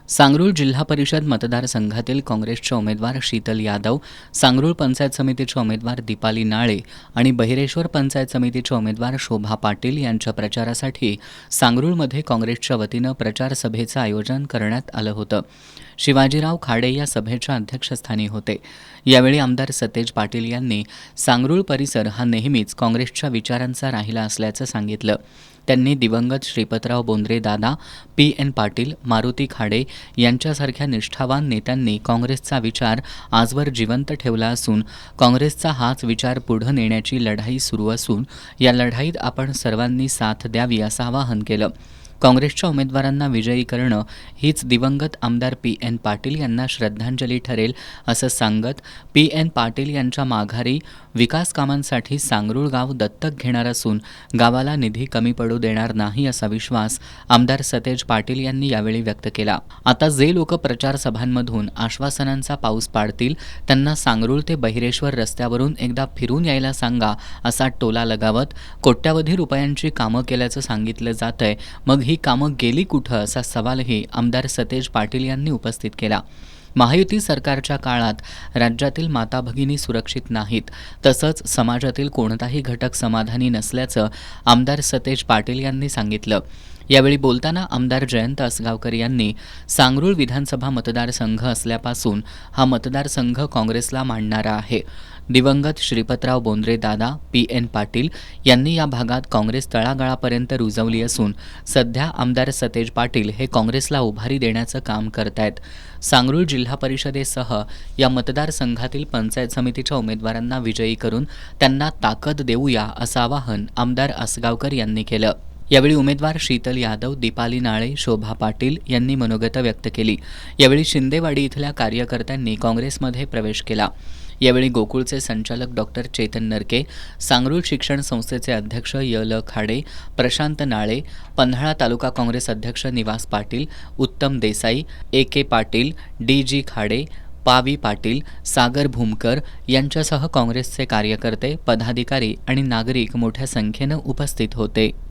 सांगरूळ जिल्हा परिषद मतदारसंघातील काँग्रेसच्या उमेदवार शीतल यादव, सांगरूळ पंचायत समितीच्या उमेदवार दीपाली नाळे आणि बहिरेश्वर पंचायत समितीच्या उमेदवार शोभा पाटील यांच्या प्रचारासाठी सांगरूळमध्ये काँग्रेसच्या वतीनं प्रचार सभेचं आयोजन करण्यात आलं होतं. शिवाजीराव खाडे या सभेच्या अध्यक्षस्थानी होते. यावेळी आमदार सतेज पाटील यांनी सांगरूळ परिसर हा नेहमीच काँग्रेसच्या विचारांचा राहिला असल्याचं सांगितलं. त्यांनी दिवंगत श्रीपतराव बोंद्रे दादा, पी.एन. पाटील, मारुती खाडे यांच्यासारख्या निष्ठावान नेत्यांनी काँग्रेसचा विचार आजवर जिवंत ठेवला असून काँग्रेसचा हाच विचार पुढे नेण्याची लढाई सुरू असून या लढाईत आपण सर्वांनी साथ द्यावी असं आवाहन केलं. काँग्रेसच्या उमेदवारांना विजयी करणं हीच दिवंगत आमदार पी.एन. पाटील यांना श्रद्धांजली ठरेल असं सांगत पी.एन. पाटील यांच्या माघारी विकास कामांसाठी सांगरूळ गाव दत्तक घेणार असून गावाला निधी कमी पडू देणार नाही असा विश्वास आमदार सतेज पाटील यांनी यावेळी व्यक्त केला. आता जे लोक प्रचार सभांमधून आश्वासनांचा पाऊस पाडतील त्यांना सांगरूळ ते बहिरेश्वर रस्त्यावरून एकदा फिरून यायला सांगा असा टोला लगावत कोट्यावधी रुपयांची कामं केल्याचं सांगितलं जातंय. मग ही कामं गेली कुठं असा सवालही आमदार सतेज पाटील यांनी उपस्थित केला. महायुती सरकारच्या काळात राज्यातील माता भगिनी सुरक्षित नाहीत, तसंच समाजातील कोणताही घटक समाधानी नसल्याचं आमदार सतेज पाटील यांनी सांगितलं. यावेळी बोलताना आमदार जयंत असगावकर यांनी सांगरूळ विधानसभा मतदारसंघ असल्यापासून हा मतदारसंघ काँग्रेसला मांडणारा आहे. दिवंगत श्रीपतराव बोंद्रे दादा, पी.एन. पाटील यांनी या भागात काँग्रेस तळागाळापर्यंत रुजवली असून सध्या आमदार सतेज पाटील हे काँग्रेसला उभारी देण्याचं काम करतायत. सांगरूळ जिल्हा परिषदेसह या मतदारसंघातील पंचायत समितीच्या उमेदवारांना विजयी करून त्यांना ताकद देऊया असं आवाहन आमदार असगावकर यांनी केलं. यावेळी उमेदवार शीतल यादव, दीपाली नाळे, शोभा पाटील यांनी मनोगत व्यक्त केली. यावेळी शिंदेवाडी इथल्या कार्यकर्त्यांनी काँग्रेसमध्ये प्रवेश केला. यावेळी गोकुळचे संचालक डॉक्टर चेतन नरके, सांगरूळ शिक्षण संस्थेचे अध्यक्ष य.ल. खाडे, प्रशांत नाळे, पन्हाळा तालुका काँग्रेस अध्यक्ष निवास पाटील, उत्तम देसाई, ए.के. पाटील, डी.जी. खाडे, पावी पाटील, सागर भूमकर यांच्यासह काँग्रेसचे कार्यकर्ते, पदाधिकारी आणि नागरिक मोठ्या संख्येनं उपस्थित होते.